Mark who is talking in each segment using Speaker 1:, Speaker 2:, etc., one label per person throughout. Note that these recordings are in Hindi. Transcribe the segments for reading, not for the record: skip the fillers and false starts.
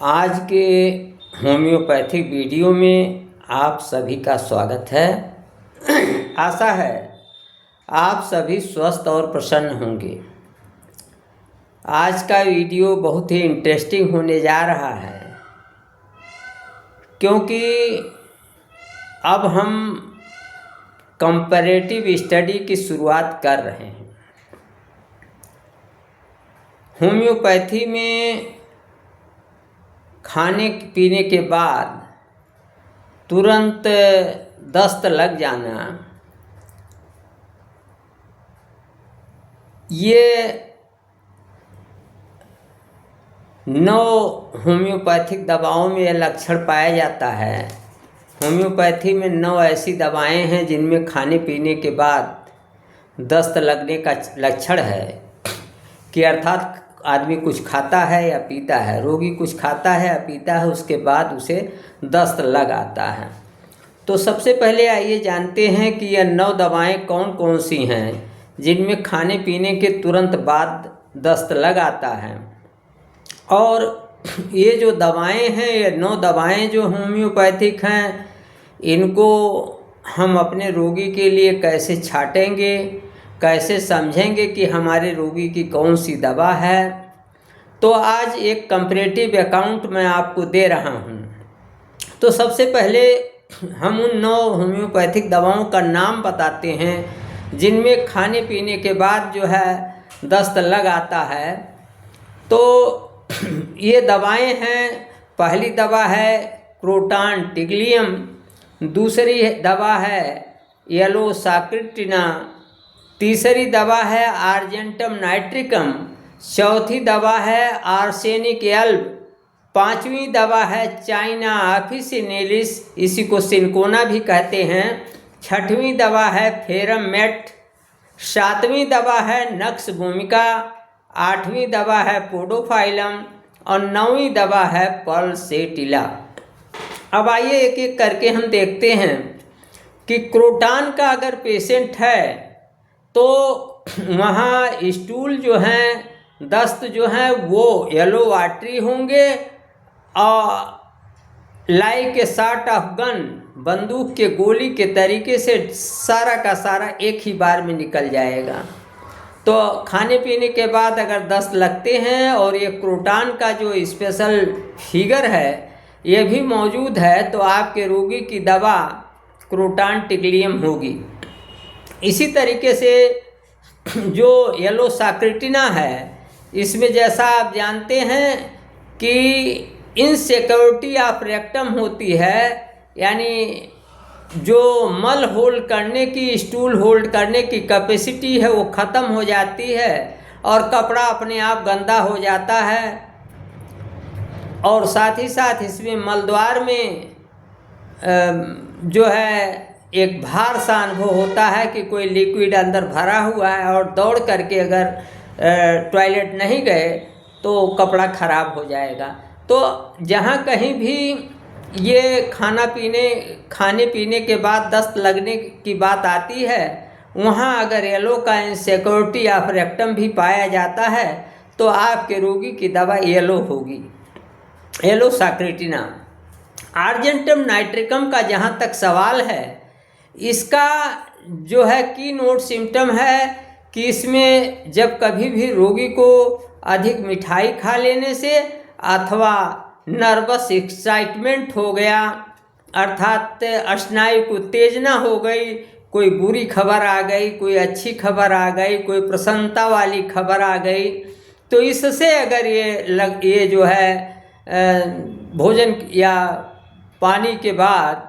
Speaker 1: आज के होम्योपैथिक वीडियो में आप सभी का स्वागत है। आशा है आप सभी स्वस्थ और प्रसन्न होंगे। आज का वीडियो बहुत ही इंटरेस्टिंग होने जा रहा है, क्योंकि अब हम कंपैरेटिव स्टडी की शुरुआत कर रहे हैं। होम्योपैथी में खाने पीने के बाद तुरंत दस्त लग जाना, ये 9 होम्योपैथिक दवाओं में यह लक्षण पाया जाता है। होम्योपैथी में 9 ऐसी दवाएं हैं जिनमें खाने पीने के बाद दस्त लगने का लक्षण है, कि अर्थात आदमी कुछ खाता है या पीता है, रोगी कुछ खाता है या पीता है, उसके बाद उसे दस्त लग आता है। तो सबसे पहले आइए जानते हैं कि यह 9 दवाएं कौन कौन सी हैं जिनमें खाने पीने के तुरंत बाद दस्त लग आता है। और ये जो दवाएं हैं, ये 9 दवाएं जो होम्योपैथिक हैं, इनको हम अपने रोगी के लिए कैसे छांटेंगे, कैसे समझेंगे कि हमारे रोगी की कौन सी दवा है। तो आज एक कंपैरेटिव अकाउंट मैं आपको दे रहा हूँ। तो सबसे पहले हम उन 9 होम्योपैथिक दवाओं का नाम बताते हैं जिनमें खाने पीने के बाद जो है दस्त लग आता है। तो ये दवाएं हैं, पहली दवा है क्रोटान टिग्लियम, दूसरी दवा है येलो साक्रिटिना, तीसरी दवा है आर्जेंटम नाइट्रिकम, चौथी दवा है आर्सेनिक एल्ब, पांचवी दवा है चाइना ऑफिसिनेलिस, इसी को सिनकोना भी कहते हैं, छठवीं दवा है फेरम मेट, सातवीं दवा है नक्स भूमिका, आठवीं दवा है पोडोफाइलम और 9वीं दवा है पल्सेटिला। अब आइए एक एक करके हम देखते हैं कि क्रोटान का अगर पेशेंट है तो वहाँ स्टूल जो हैं, दस्त जो हैं वो येलो वाटरी होंगे और like a shot of gun, बंदूक के गोली के तरीके से सारा का सारा एक ही बार में निकल जाएगा। तो खाने पीने के बाद अगर दस्त लगते हैं और ये क्रोटान का जो स्पेशल फिगर है ये भी मौजूद है, तो आपके रोगी की दवा क्रोटान टिग्लियम होगी। इसी तरीके से जो येलो साक्रिटिना है, इसमें जैसा आप जानते हैं कि इनसिक्योरिटी ऑफ रेक्टम होती है, यानी जो मल होल्ड करने की, स्टूल होल्ड करने की कैपेसिटी है वो ख़त्म हो जाती है और कपड़ा अपने आप गंदा हो जाता है। और साथ ही साथ इसमें मलद्वार में जो है एक भार सा अनुभव होता है कि कोई लिक्विड अंदर भरा हुआ है, और दौड़ करके अगर टॉयलेट नहीं गए तो कपड़ा खराब हो जाएगा। तो जहाँ कहीं भी ये खाने पीने के बाद दस्त लगने की बात आती है, वहाँ अगर येलो का इनसिक्योरिटी ऑफ रेक्टम भी पाया जाता है तो आपके रोगी की दवा येलो होगी, येलो साक्रिटिना। आर्जेंटम नाइट्रिकम का जहाँ तक सवाल है, इसका जो है की नोट सिम्टम है कि इसमें जब कभी भी रोगी को अधिक मिठाई खा लेने से अथवा नर्वस एक्साइटमेंट हो गया, अर्थात स्नायु को उत्तेजना हो गई, कोई बुरी खबर आ गई, कोई अच्छी खबर आ गई, कोई प्रसन्नता वाली खबर आ गई, तो इससे अगर ये जो है भोजन या पानी के बाद,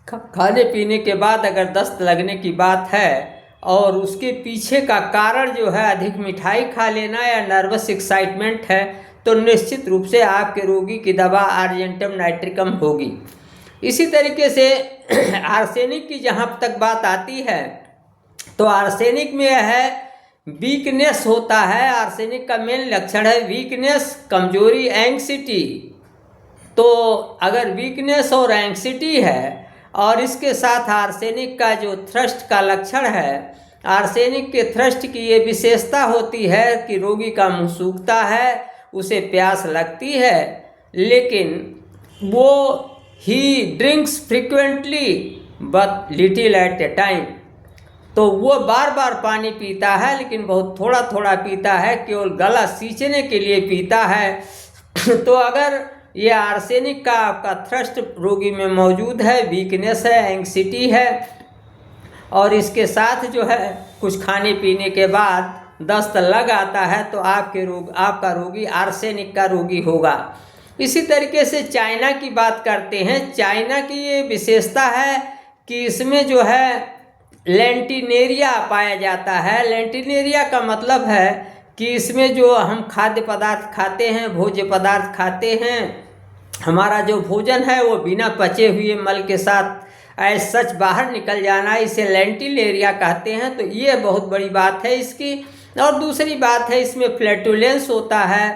Speaker 1: खाने पीने के बाद अगर दस्त लगने की बात है और उसके पीछे का कारण जो है अधिक मिठाई खा लेना या नर्वस एक्साइटमेंट है, तो निश्चित रूप से आपके रोगी की दवा आर्जेंटम नाइट्रिकम होगी। इसी तरीके से आर्सेनिक की जहाँ तक बात आती है, तो आर्सेनिक में है वीकनेस होता है। आर्सेनिक का मेन लक्षण है वीकनेस, कमजोरी, एंग्जाइटी। तो अगर वीकनेस और एंग्जाइटी है और इसके साथ आर्सेनिक का जो थ्रस्ट का लक्षण है, आर्सेनिक के थ्रस्ट की ये विशेषता होती है कि रोगी का मुंह सूखता है, उसे प्यास लगती है लेकिन वो ही drinks frequently but little at a time. तो वो बार बार पानी पीता है लेकिन बहुत थोड़ा थोड़ा पीता है, केवल गला सींचने के लिए पीता है। तो अगर ये आर्सेनिक का आपका थ्रस्ट रोगी में मौजूद है, वीकनेस है, एंग्जाइटी है, और इसके साथ जो है कुछ खाने पीने के बाद दस्त लग आता है, तो आपका रोगी आर्सेनिक का रोगी होगा। इसी तरीके से चाइना की बात करते हैं। चाइना की ये विशेषता है कि इसमें जो है लेंटिनेरिया पाया जाता है। लेंटिनेरिया का मतलब है कि इसमें जो हम खाद्य पदार्थ खाते हैं, भोज्य पदार्थ खाते हैं, हमारा जो भोजन है वो बिना पचे हुए मल के साथ ऐसा सच बाहर निकल जाना, इसे लेंटिनेरिया कहते हैं। तो ये बहुत बड़ी बात है इसकी। और दूसरी बात है, इसमें फ्लैटुलेंस होता है,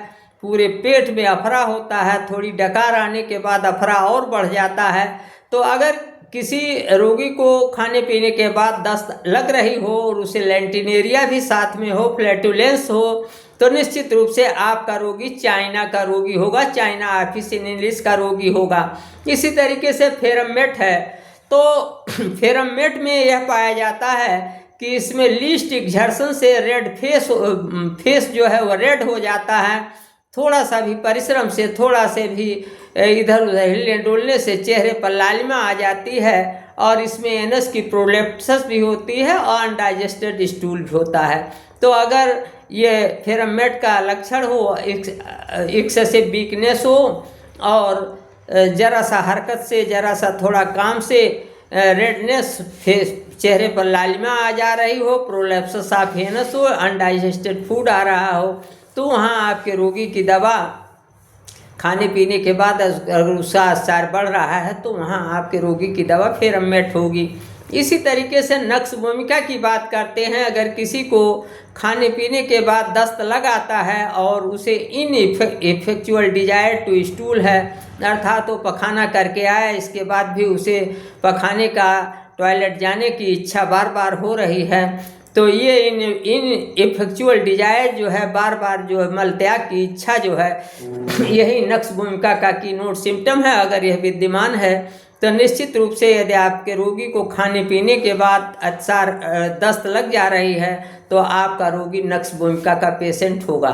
Speaker 1: पूरे पेट में अफरा होता है, थोड़ी डकार आने के बाद अफरा और बढ़ जाता है। तो अगर किसी रोगी को खाने पीने के बाद दस्त लग रही हो और उसे लेंटिनेरिया भी साथ में हो, फ्लैटुलेंस हो, तो निश्चित रूप से आपका रोगी चाइना का रोगी होगा, चाइना ऑफिसिनिलिस का रोगी होगा। इसी तरीके से फेरमेट है। तो फेरमेट में यह पाया जाता है कि इसमें लीस्ट एक्सर्शन से रेड फेस जो है वह रेड हो जाता है। थोड़ा सा भी परिश्रम से, थोड़ा से भी इधर उधर हिलने डुलने से चेहरे पर लालिमा आ जाती है। और इसमें एनस की प्रोलेप्सिस भी होती है और अनडाइजेस्टेड स्टूल भी होता है। तो अगर ये फेरमेट का लक्षण हो, एक्सेसिव वीकनेस हो, और जरा सा हरकत से, जरा सा थोड़ा काम से रेडनेस, फेस चेहरे पर लालिमा आ जा रही हो, प्रोलेप्सिस ऑफ एनस हो, अनडाइजेस्टेड फूड आ रहा हो, तो वहाँ आपके रोगी की दवा खाने पीने के बाद अगर उसका असर बढ़ रहा है तो वहाँ आपके रोगी की दवा फेरमेट होगी। इसी तरीके से नक्स भूमिका की बात करते हैं। अगर किसी को खाने पीने के बाद दस्त लग आता है और उसे इनइफेक्चुअल डिजायर टू स्टूल है, अर्थात वो पखाना करके आया, इसके बाद भी उसे पखाने का, टॉयलेट जाने की इच्छा बार बार हो रही है, तो ये इनइफेक्चुअल डिजायर जो है, बार बार जो है मल त्याग की इच्छा जो है, यही नक्स भूमिका का कीनोट सिम्टम है। अगर यह विद्यमान है तो निश्चित रूप से यदि आपके रोगी को खाने पीने के बाद अक्सर दस्त लग जा रही है तो आपका रोगी नक्स भूमिका का पेशेंट होगा।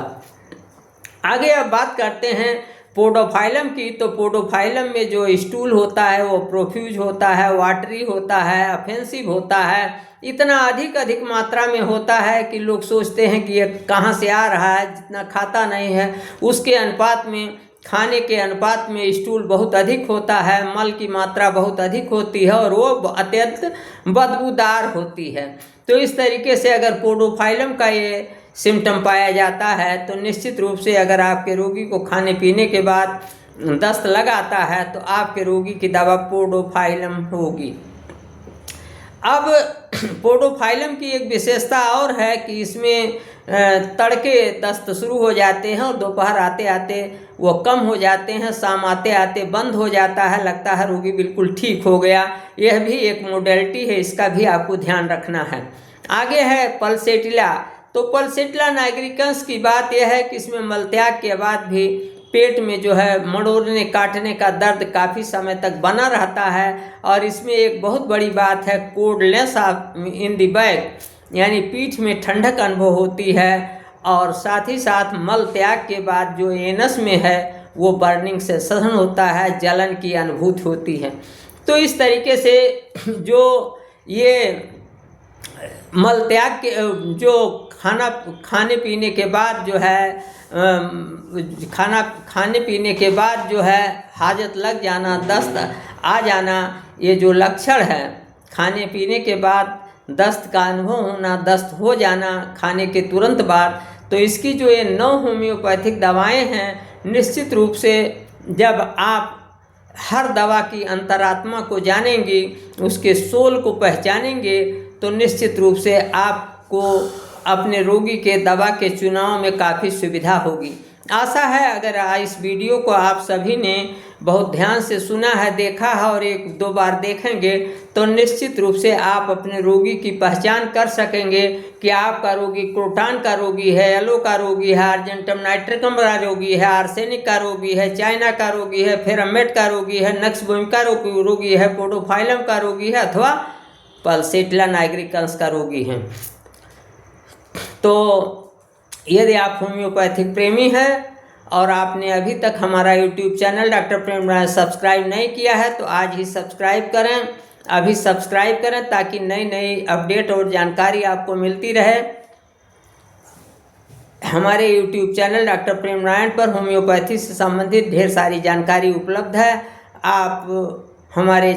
Speaker 1: आगे अब बात करते हैं पोडोफाइलम की। तो पोडोफाइलम में जो स्टूल होता है वो प्रोफ्यूज होता है, वाटरी होता है, ऑफेंसिव होता है, इतना अधिक मात्रा में होता है कि लोग सोचते हैं कि ये कहाँ से आ रहा है, जितना खाता नहीं है उसके अनुपात में, खाने के अनुपात में स्टूल बहुत अधिक होता है, मल की मात्रा बहुत अधिक होती है और वो अत्यंत बदबूदार होती है। तो इस तरीके से अगर पोडोफाइलम का ये सिम्टम पाया जाता है तो निश्चित रूप से अगर आपके रोगी को खाने पीने के बाद दस्त लगाता है तो आपके रोगी की दवा पोडोफाइलम होगी। अब पोडोफाइलम की एक विशेषता और है कि इसमें तड़के दस्त शुरू हो जाते हैं और दोपहर आते आते वो कम हो जाते हैं, शाम आते आते बंद हो जाता है, लगता है रोगी बिल्कुल ठीक हो गया। यह भी एक मोडेलिटी है, इसका भी आपको ध्यान रखना है। आगे है पल्सेटिला। तो पल्सेटिला नाइग्रिकन्स की बात यह है कि इसमें मलत्याग के बाद भी पेट में जो है मरोड़ने काटने का दर्द काफ़ी समय तक बना रहता है। और इसमें एक बहुत बड़ी बात है कोल्डनेस इन द बैक, यानी पीठ में ठंडक अनुभव होती है। और साथ ही साथ मल त्याग के बाद जो एनस में है वो बर्निंग से सघन होता है, जलन की अनुभूति होती है। तो इस तरीके से जो ये मल त्याग के जो खाने पीने के बाद जो है खाने पीने के बाद जो है हाजत लग जाना, दस्त आ जाना, ये जो लक्षण है खाने पीने के बाद दस्त का अनुभव होना, दस्त हो जाना खाने के तुरंत बाद, तो इसकी जो ये 9 होम्योपैथिक दवाएं हैं, निश्चित रूप से जब आप हर दवा की अंतरात्मा को जानेंगे, उसके सोल को पहचानेंगे, तो निश्चित रूप से आपको अपने रोगी के दवा के चुनाव में काफ़ी सुविधा होगी। आशा है अगर इस वीडियो को आप सभी ने बहुत ध्यान से सुना है, देखा है और एक दो बार देखेंगे तो निश्चित रूप से आप अपने रोगी की पहचान कर सकेंगे कि आपका रोगी क्रोटान का रोगी है, येलो का रोगी है, अर्जेंटम नाइट्रिकम का रोगी है, आर्सेनिक का रोगी है, चाइना का रोगी है, फेरामेट का रोगी है, नक्सबोइम का रोगी है, पोडोफाइलम का रोगी है अथवा पल्सेटिला नाइग्रिकन्स का रोगी है। तो यदि आप होम्योपैथिक प्रेमी हैं और आपने अभी तक हमारा यूट्यूब चैनल डॉक्टर प्रेम नारायण सब्सक्राइब नहीं किया है तो आज ही सब्सक्राइब करें, अभी सब्सक्राइब करें ताकि नई नई अपडेट और जानकारी आपको मिलती रहे। हमारे यूट्यूब चैनल डॉक्टर प्रेम नारायण पर होम्योपैथी से संबंधित ढेर सारी जानकारी उपलब्ध है। आप हमारे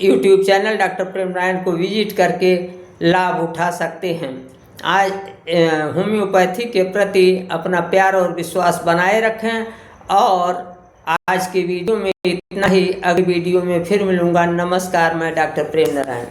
Speaker 1: यूट्यूब चैनल डॉक्टर प्रेम नारायण को विजिट करके लाभ उठा सकते हैं। आज होम्योपैथी के प्रति अपना प्यार और विश्वास बनाए रखें और आज के वीडियो में इतना ही। अगली वीडियो में फिर मिलूँगा। नमस्कार, मैं डॉक्टर प्रेम नारायण।